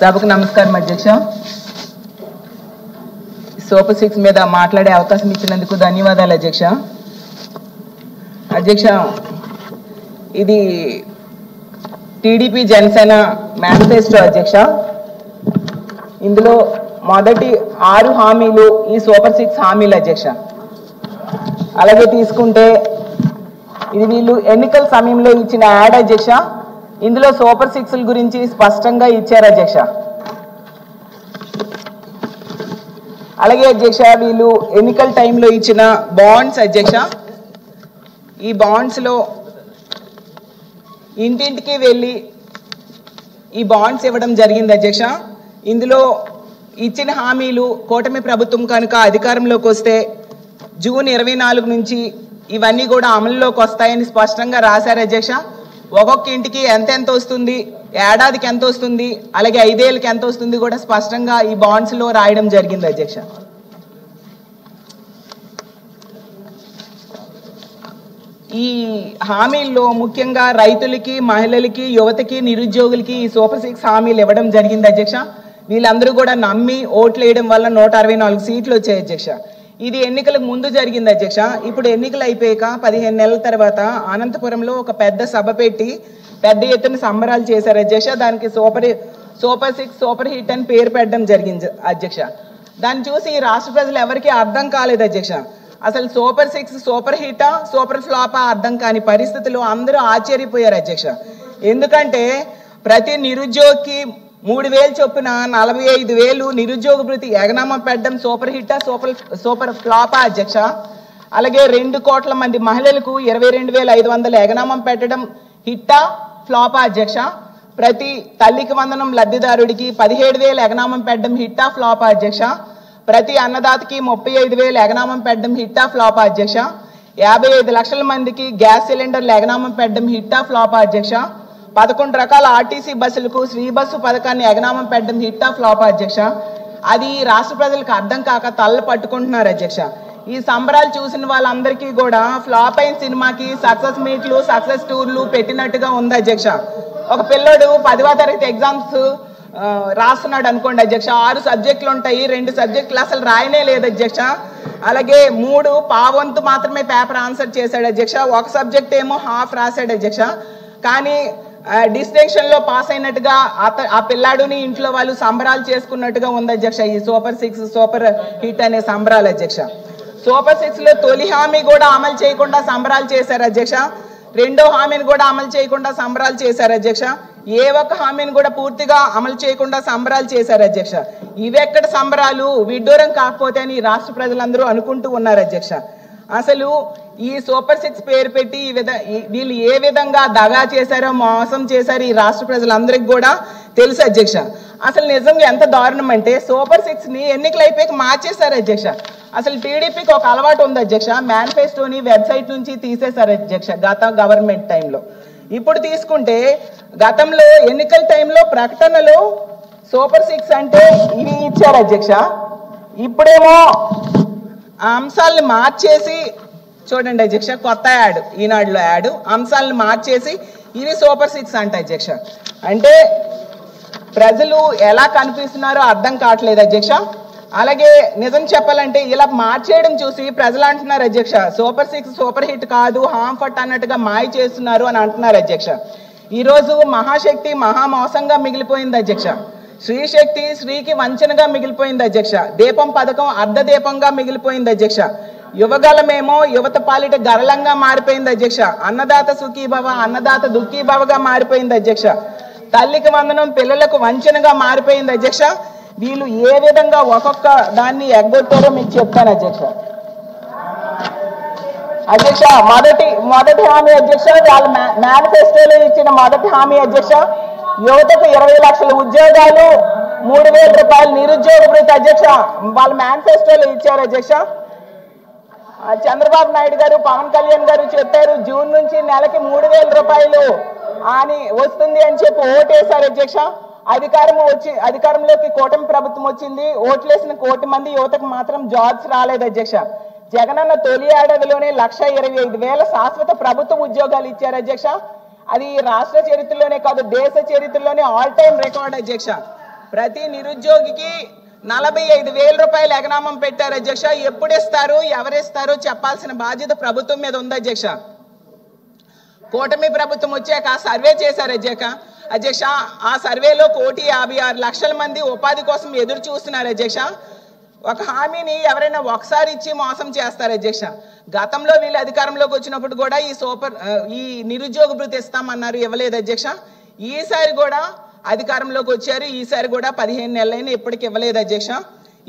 సభకు నమస్కారం అధ్యక్ష. సూపర్ 6 మీద మాట్లాడే అవకాశం ఇచ్చినందుకు ధన్యవాదాలు అధ్యక్ష. అధ్యక్ష, ఇది టీడీపీ జనసేన మేనిఫెస్టో అధ్యక్ష. ఇందులో మొదటి 6 హామీలు ఈ సూపర్ 6 హామీలు అధ్యక్ష. అలాగే తీసుకుంటే ఇది వీళ్ళు ఎన్నికల సమయంలో ఇచ్చిన యాడ్ అధ్యక్ష. ఇందులో సూపర్ 6 గురించి స్పష్టంగా ఇచ్చారు అధ్యక్ష. అలాగే అధ్యక్ష, వీళ్ళు ఎన్నికల టైంలో ఇచ్చిన బాండ్స్ అధ్యక్ష. ఈ బాండ్స్లో ఇంటింటికి వెళ్ళి ఈ బాండ్స్ ఇవ్వడం జరిగింది అధ్యక్ష. ఇందులో ఇచ్చిన హామీలు కూటమి ప్రభుత్వం కనుక అధికారంలోకి వస్తే జూన్ 24 నుంచి ఇవన్నీ కూడా అమలులోకి వస్తాయని స్పష్టంగా రాశారు అధ్యక్ష. ఒక్కొక్క ఇంటికి ఎంత వస్తుంది, ఏడాదికి ఎంత వస్తుంది, అలాగే 5 ఏళ్ళకి ఎంత వస్తుంది కూడా స్పష్టంగా ఈ బాండ్స్లో రాయడం జరిగింది అధ్యక్ష. ఈ హామీల్లో ముఖ్యంగా రైతులకి, మహిళలకి, యువతకి, నిరుద్యోగులకి ఈ సూపర్ 6 హామీలు ఇవ్వడం జరిగింది అధ్యక్ష. వీళ్ళందరూ కూడా నమ్మి ఓట్లు వేయడం వల్ల 164 సీట్లు వచ్చాయి అధ్యక్ష. ఇది ఎన్నికలకు ముందు జరిగింది అధ్యక్ష. ఇప్పుడు ఎన్నికలు అయిపోయాక 15 నెలల తర్వాత అనంతపురంలో ఒక పెద్ద సభ పెట్టి పెద్ద ఎత్తున సంబరాలు చేశారు అధ్యక్ష. దానికి సూపర్ 6 సూపర్ హిట్ అని పేరు పెట్టడం జరిగింది అధ్యక్ష. దాన్ని చూసి ఈ రాష్ట్ర ప్రజలు ఎవరికి అర్థం కాలేదు అధ్యక్ష. అసలు సూపర్ 6 సూపర్ హిటా, సూపర్ ఫ్లాపా అర్థం కాని పరిస్థితుల్లో అందరూ ఆశ్చర్యపోయారు అధ్యక్ష. ఎందుకంటే ప్రతి నిరుద్యోగికి 3,000 చొప్పున 45,000 నిరుద్యోగ భృతి ఎగనామా పెట్టడం సూపర్ హిట్టా, సూపర్ ఫ్లాపా అధ్యక్ష. అలాగే 2 కోట్ల మంది మహిళలకు 22,500 ఎగనామం పెట్టడం హిట్టా, ఫ్లాపా అధ్యక్ష. ప్రతి తల్లికి వందనం లబ్ధిదారుడికి 17,000 ఎగనామం పెట్టడం హిట్టా, ఫ్లాపా అధ్యక్ష. ప్రతి అన్నదాతకి 35,000 ఎగనామం పెట్టడం హిట్టా, ఫ్లాపా అధ్యక్ష. 55 లక్షల మందికి గ్యాస్ సిలిండర్లు ఎగనామం పెట్టడం హిట్టా, ఫ్లాపా అధ్యక్ష. 11 రకాల ఆర్టీసీ బస్సులకు శ్రీ బస్సు పథకాన్ని ఎగనామం పెట్టడం హిట్టా, ఫ్లాపా అధ్యక్ష. అది రాష్ట్ర ప్రజలకు అర్థం కాక తల్ల పట్టుకుంటున్నారు అధ్యక్ష. ఈ సంబరాలు చూసిన వాళ్ళందరికీ కూడా ఫ్లాప్ అయిన సినిమాకి సక్సెస్ మీట్లు, సక్సెస్ టూర్లు పెట్టినట్టుగా ఉంది అధ్యక్ష. ఒక పిల్లోడు 10వ తరగతి ఎగ్జామ్స్ రాస్తున్నాడు అనుకోండి అధ్యక్ష. 6 సబ్జెక్టులు ఉంటాయి, 2 సబ్జెక్టులు అసలు రాయనే లేదు అధ్యక్ష. అలాగే 3 పావంతు మాత్రమే పేపర్ ఆన్సర్ చేశాడు అధ్యక్ష. ఒక సబ్జెక్ట్ ఏమో హాఫ్ రాశాడు అధ్యక్ష. కానీ డిస్టింక్షన్ లో పాస్ అయినట్టుగా ఆ పిల్లాడుని ఇంట్లో వాళ్ళు సంబరాలు చేసుకున్నట్టుగా ఉంది అధ్యక్ష. ఈ సూపర్ 6 సూపర్ హిట్ అనే సంబరాలు అధ్యక్ష. సూపర్ 6 లో తొలి హామీ కూడా అమలు చేయకుండా సంబరాలు చేశారు అధ్యక్ష. 2వ హామీని కూడా అమలు చేయకుండా సంబరాలు చేశారు అధ్యక్ష. ఏ ఒక్క హామీని కూడా పూర్తిగా అమలు చేయకుండా సంబరాలు చేశారు అధ్యక్ష. ఇవెక్కడ సంబరాలు, విడ్డూరం కాకపోతే అని రాష్ట్ర ప్రజలందరూ అనుకుంటూ ఉన్నారు అధ్యక్ష. అసలు ఈ సూపర్ 6 పేరు పెట్టి వీళ్ళు ఏ విధంగా దగా చేశారో, మోసం చేశారో ఈ రాష్ట్ర ప్రజలందరికీ కూడా తెలుసు అధ్యక్ష. అసలు నిజంగా ఎంత దారుణం అంటే సూపర్ 6ని ఎన్నికలు అయిపోయాక మార్చేశారు అధ్యక్ష. అసలు టీడీపీకి ఒక అలవాటు ఉంది అధ్యక్ష, మేనిఫెస్టోని వెబ్సైట్ నుంచి తీసేశారు అధ్యక్ష గత గవర్నమెంట్ టైంలో. ఇప్పుడు తీసుకుంటే గతంలో ఎన్నికల టైంలో ప్రకటనలో సూపర్ 6 అంటే ఇవి ఇచ్చారు అధ్యక్ష. ఇప్పుడేమో ఆ అంశాలను మార్చేసి చూడండి అధ్యక్ష, కొత్త యాడ్, ఈనాడులో యాడ్, అంశాలను మార్చేసి ఇవి సూపర్ 6 అంట అధ్యక్ష. అంటే ప్రజలు ఎలా కనిపిస్తున్నారో అర్థం కావట్లేదు అధ్యక్ష. అలాగే నిజం చెప్పాలంటే ఇలా మార్చేయడం చూసి ప్రజలు అంటున్నారు అధ్యక్ష, సూపర్ 6 సూపర్ హిట్ కాదు, హాంఫట్ అన్నట్టుగా మాయ చేస్తున్నారు అని అంటున్నారు అధ్యక్ష. ఈరోజు మహాశక్తి మహామోసంగా మిగిలిపోయింది అధ్యక్ష. శ్రీశక్తి శ్రీకి వంచనగా మిగిలిపోయింది అధ్యక్ష. దీపం పథకం అర్ధ దీపంగా మిగిలిపోయింది అధ్యక్ష. యువగలమేమో యువత పాలిట గరళంగా మారిపోయింది అధ్యక్ష. అన్నదాత సుఖీభవ, అన్నదాత దుఃఖీభవగా మారిపోయింది అధ్యక్ష. తల్లికి వందనం పిల్లలకు వంచనగా మారిపోయింది అధ్యక్ష. వీళ్ళు ఏ విధంగా ఒక్కొక్క దాన్ని ఎగ్గొట్టారో మీకు చెప్తాను అధ్యక్ష. అధ్యక్ష మొదటి హామీ అధ్యక్ష, వాళ్ళ మేనిఫెస్టోలో ఇచ్చిన మొదటి హామీ అధ్యక్ష, యువతకు 20 లక్షల ఉద్యోగాలు, 3,000 రూపాయలు నిరుద్యోగ భృతి అధ్యక్ష. వాళ్ళ మేనిఫెస్టోలో ఇచ్చారు అధ్యక్ష. చంద్రబాబు నాయుడు గారు, పవన్ కళ్యాణ్ గారు చెప్పారు జూన్ నుంచి నెలకి 3,000 రూపాయలు అని వస్తుంది అని చెప్పి ఓటేశారు అధ్యక్ష. అధికారంలోకి కూటమి ప్రభుత్వం వచ్చింది. ఓట్లేసిన 1 కోటి మంది యువతకు మాత్రం జాబ్స్ రాలేదు అధ్యక్ష. జగనన్న తొలి ఏడాదిలోనే 1,25,000 శాశ్వత ప్రభుత్వ ఉద్యోగాలు ఇచ్చారు అధ్యక్ష. అది రాష్ట్ర చరిత్రలోనే కాదు, దేశ చరిత్రలోనే ఆల్ టైమ్ రికార్డ్ అధ్యక్ష. ప్రతి నిరుద్యోగికి 45,000 రూపాయలు ఎగనామం పెట్టారు అధ్యక్ష. ఎప్పుడు ఇస్తారు, ఎవరిస్తారు చెప్పాల్సిన బాధ్యత ప్రభుత్వం మీద ఉంది అధ్యక్ష. కూటమి ప్రభుత్వం వచ్చాక సర్వే చేశారు అధ్యక్ష. ఆ సర్వేలో 1,56,00,000 మంది ఉపాధి కోసం ఎదురు చూస్తున్నారు అధ్యక్ష. ఒక హామీని ఎవరైనా ఒకసారి ఇచ్చి మోసం చేస్తారు అధ్యక్ష. గతంలో వీళ్ళు అధికారంలోకి వచ్చినప్పుడు కూడా ఈ నిరుద్యోగ భృతి ఇస్తామన్నారు, ఇవ్వలేదు అధ్యక్ష. ఈసారి కూడా అధికారంలోకి వచ్చారు, ఈసారి కూడా 15 నెలలైనా ఇప్పటికి ఇవ్వలేదు అధ్యక్ష.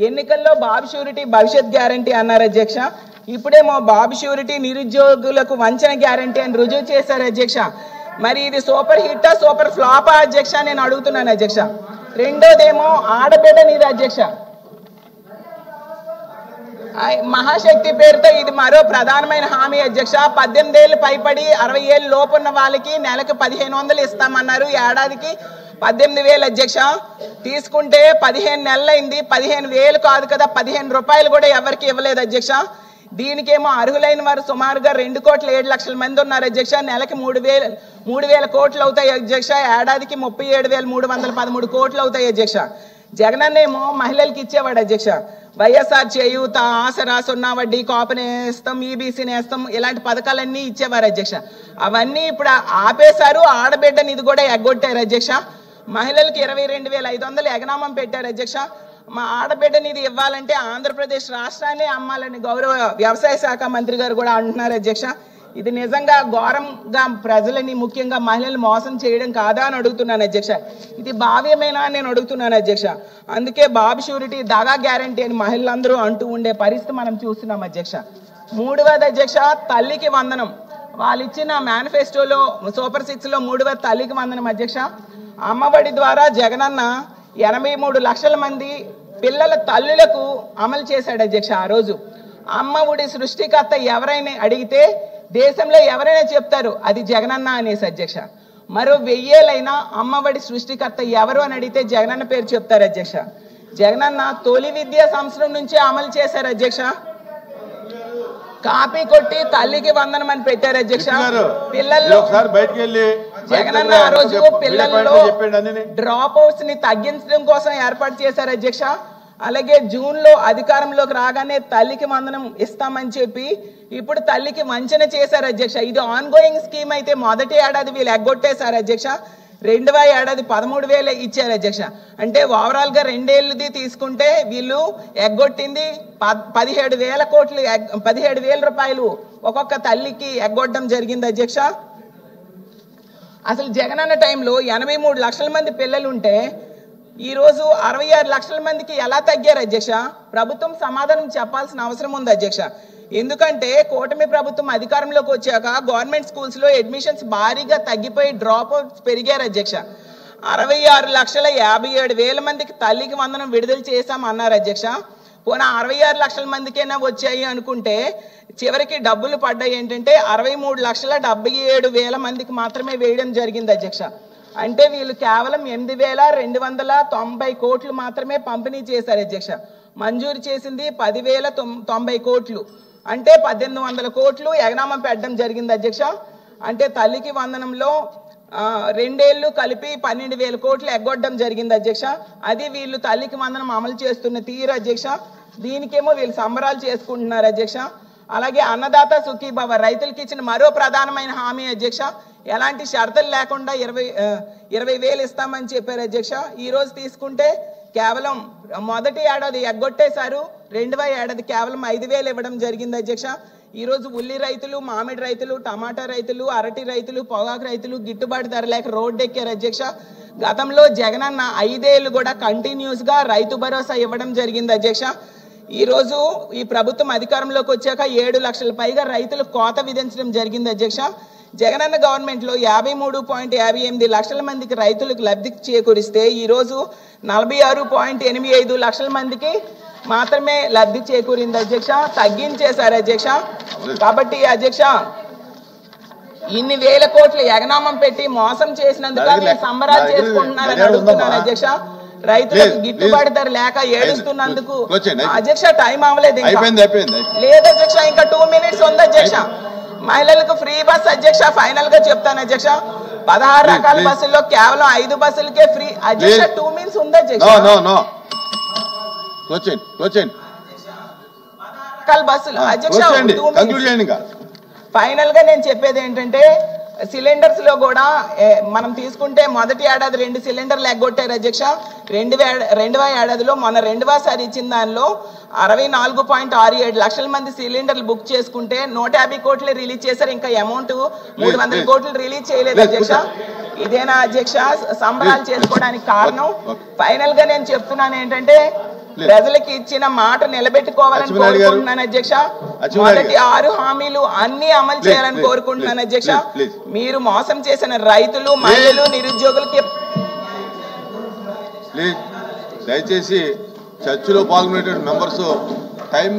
ఎన్నికల్లో బాబు షూరిటీ భవిష్యత్ గ్యారంటీ అన్నారు అధ్యక్ష. ఇప్పుడేమో బాబు షూరిటీ నిరుద్యోగులకు వంచన గ్యారంటీ అని రుజువు చేశారు అధ్యక్ష. మరి ఇది సూపర్ హిట్టా సూపర్ ఫ్లాపా అధ్యక్ష నేను అడుగుతున్నాను అధ్యక్ష. రెండోదేమో ఆడబిడ్డ నీది అధ్యక్ష. మహాశక్తి పేరుతో ఇది మరో ప్రధానమైన హామీ అధ్యక్ష. 18 ఏళ్ళు పైపడి 60 ఏళ్ళు లోపున్న వాళ్ళకి నెలకు 1,500 ఇస్తామన్నారు, ఏడాదికి 18,000 అధ్యక్ష. తీసుకుంటే 15 నెలలైంది, 15,000 కాదు కదా, 15 రూపాయలు కూడా ఎవరికి ఇవ్వలేదు అధ్యక్ష. దీనికేమో అర్హులైన వారు సుమారుగా 2,07,00,000 మంది ఉన్నారు అధ్యక్ష. నెలకి 3,000 కోట్లు అవుతాయి అధ్యక్ష, ఏడాదికి 37,313 కోట్లు అవుతాయి అధ్యక్ష. జగనన్నేమో మహిళలకు ఇచ్చేవాడు అధ్యక్ష. వైఎస్ఆర్ చేయూత, ఆసరా, సున్నా వడ్డీ, కాపు నేస్తం, ఈబీసీ నేస్తం ఇలాంటి పథకాలన్నీ ఇచ్చేవారు అధ్యక్ష. అవన్నీ ఇప్పుడు ఆపేశారు. ఆడబిడ్డ నిధి కూడా ఎగ్గొట్టారు అధ్యక్ష. మహిళలకు 22,500 ఎగనామం పెట్టారు అధ్యక్ష. మా ఆడబిడ్డ నిధి ఇవ్వాలంటే ఆంధ్రప్రదేశ్ రాష్ట్రాన్ని అమ్మాలని గౌరవ వ్యవసాయ శాఖ మంత్రి గారు కూడా అంటున్నారు అధ్యక్ష. ఇది నిజంగా ఘోరంగా ప్రజలని ముఖ్యంగా మహిళలు మోసం చేయడం కాదా అని అడుగుతున్నాను అధ్యక్ష. ఇది భావ్యమేనా అని నేను అడుగుతున్నాను అధ్యక్ష. అందుకే బాబు షూరిటీ దగా గ్యారంటీ అని మహిళలందరూ అంటూ ఉండే పరిస్థితి మనం చూస్తున్నాం అధ్యక్ష. 3వది అధ్యక్ష తల్లికి వందనం. వాళ్ళు ఇచ్చిన మేనిఫెస్టోలో సూపర్ 6లో 3వ తల్లికి వందనం అధ్యక్ష. అమ్మఒడి ద్వారా జగనన్న 83 లక్షల మంది పిల్లల తల్లులకు అమలు చేశాడు అధ్యక్ష. ఆ రోజు అమ్మఒడి సృష్టికర్త ఎవరైనా అడిగితే దేశంలో ఎవరైనా చెప్తారు అది జగనన్న అనేసి అధ్యక్ష. మరో 1000 ఏళ్ళైనా అమ్మఒడి సృష్టికర్త ఎవరు అని అడిగితే జగనన్న పేరు చెప్తారు అధ్యక్ష. జగనన్న తొలి విద్యా సంవత్సరం నుంచి అమలు చేశారు అధ్యక్ష. కాపీ కొట్టి తల్లికి వందనం అని పెట్టారు అధ్యక్ష. పిల్లల్లో జగనన్న ఆ రోజు పిల్లల్లో డ్రాప్ అవుట్స్ ని తగ్గించడం కోసం ఏర్పాటు చేశారు అధ్యక్ష. అలాగే జూన్ లో అధికారంలోకి రాగానే తల్లికి వందనం ఇస్తామని చెప్పి ఇప్పుడు తల్లికి వంచన చేశారు అధ్యక్ష. ఇది ఆన్ గోయింగ్ స్కీమ్ అయితే మొదటి ఏడాది వీళ్ళు ఎగ్గొట్టేశారు అధ్యక్ష. 2వ ఏడాది 13,000 ఇచ్చారు అధ్యక్ష. అంటే ఓవరాల్ గా 2 ఏళ్ళది తీసుకుంటే వీళ్ళు ఎగ్గొట్టింది 17,000 కోట్లు, 17,000 రూపాయలు ఒక్కొక్క తల్లికి ఎగ్గొట్టడం జరిగింది అధ్యక్ష. అసలు జగనన్న టైంలో 83 లక్షల మంది పిల్లలు ఉంటే ఈరోజు 66 లక్షల మందికి ఎలా తగ్గారు అధ్యక్ష? ప్రభుత్వం సమాధానం చెప్పాల్సిన అవసరం ఉంది అధ్యక్ష. ఎందుకంటే కూటమి ప్రభుత్వం అధికారంలోకి వచ్చాక గవర్నమెంట్ స్కూల్స్ లో అడ్మిషన్స్ భారీగా తగ్గిపోయి డ్రాప్ అవుట్స్ పెరిగారు అధ్యక్ష. 66,57,000 మందికి తల్లికి వందనం విడుదల చేశాం అన్నారు అధ్యక్ష. పోనా 66 లక్షల మందికైనా వచ్చాయి అనుకుంటే చివరికి డబ్బులు పడ్డాయి ఏంటంటే 63,77,000 మందికి మాత్రమే వేయడం జరిగింది అధ్యక్ష. అంటే వీళ్ళు కేవలం 8,290 కోట్లు మాత్రమే పంపిణీ చేశారు అధ్యక్ష. మంజూరు చేసింది 10,090 కోట్లు, అంటే 1,800 కోట్లు ఎగనామం పెట్టడం జరిగింది అధ్యక్ష. అంటే తల్లికి వందనంలో 2 ఏళ్ళు కలిపి 12,000 కోట్లు ఎగ్గొట్టడం జరిగింది అధ్యక్ష. అది వీళ్ళు తల్లికి వందనం అమలు చేస్తున్న తీరు అధ్యక్ష. దీనికేమో వీళ్ళు సంబరాలు చేసుకుంటున్నారు అధ్యక్ష. అలాగే అన్నదాత సుఖీభవ రైతులకి ఇచ్చిన మరో ప్రధానమైన హామీ అధ్యక్ష. ఎలాంటి షరతులు లేకుండా 20,000 ఇస్తామని చెప్పారు అధ్యక్ష. ఈ రోజు తీసుకుంటే కేవలం మొదటి ఏడాది ఎగ్గొట్టేశారు, 2వ ఏడాది కేవలం 5,000 ఇవ్వడం జరిగింది అధ్యక్ష. ఈ రోజు ఉల్లి రైతులు, మామిడి రైతులు, టమాటా రైతులు, అరటి రైతులు, పొగాకు రైతులు గిట్టుబాటు ధర లేక రోడ్డు ఎక్కారు అధ్యక్ష. గతంలో జగనన్న 5 ఏళ్ళు కూడా కంటిన్యూస్ గా రైతు భరోసా ఇవ్వడం జరిగింది అధ్యక్ష. ఈ రోజు ఈ ప్రభుత్వం అధికారంలోకి వచ్చాక 7 లక్షల పైగా రైతులకు కోత విధించడం జరిగింది అధ్యక్ష. జగనన్న గవర్నమెంట్ లో 53.58 లక్షల మందికి రైతులకు లబ్ధి చేకూరిస్తే ఈ రోజు 46.85 లక్షల మందికి మాత్రమే లబ్ధి చేకూరింది అధ్యక్ష. తగ్గించేశారు అధ్యక్ష. కాబట్టి అధ్యక్ష ఇన్ని వేల కోట్లు ఎగనామం పెట్టి మోసం చేసినందుకు సంబరాలు చేసుకుంటున్నారని అడుగుతున్నాను అధ్యక్ష. రైతులకు గిట్టుబాటు ధర లేక ఏడుస్తున్నందుకు అధ్యక్ష టైం అవ్వలేదు లేదు అధ్యక్ష ఇంకా 2 minutes ఉంది అధ్యక్ష మహిళలకు ఫ్రీ బస్ అధ్యక్ష ఫైనల్ గా చెప్తాను అధ్యక్ష 16 రకాల బస్సుల్లో కేవలం 5 బస్సులకే ఫ్రీ అధ్యక్ష 2 minutes ఉంది అధ్యక్ష బస్సులు అధ్యక్ష ఫైనల్ గా నేను చెప్పేది ఏంటంటే సిలిండర్స్ లో కూడా మనం తీసుకుంటే మొదటి ఏడాది 2 సిలిండర్లు ఎగ్గొట్టారు అధ్యక్ష 2వ ఏడాదిలో మొన్న 2వసారి ఇచ్చిన దానిలో 64.67 లక్షల మంది సిలిండర్లు బుక్ చేసుకుంటే 150 కోట్లు రిలీజ్ చేశారు ఇంకా అమౌంట్ 300 కోట్లు రిలీజ్ చేయలేదు అధ్యక్ష ఇదేనా అధ్యక్ష సంబరాలు చేసుకోవడానికి కారణం ఫైనల్ గా నేను చెప్తున్నాను ఏంటంటే ప్రజలకు ఇచ్చిన మాట నిలబెట్టుకోవాలని కోరుకుంటున్నాను అధ్యక్ష మొదటి 6 హామీలు అన్ని అమలు చేయాలని కోరుకుంటున్నాను అధ్యక్ష మీరు మోసం చేసిన రైతులు మహిళలు నిరుద్యోగులకి దయచేసి చర్చలో పాల్గొనేటువంటి మెంబర్స్ టైం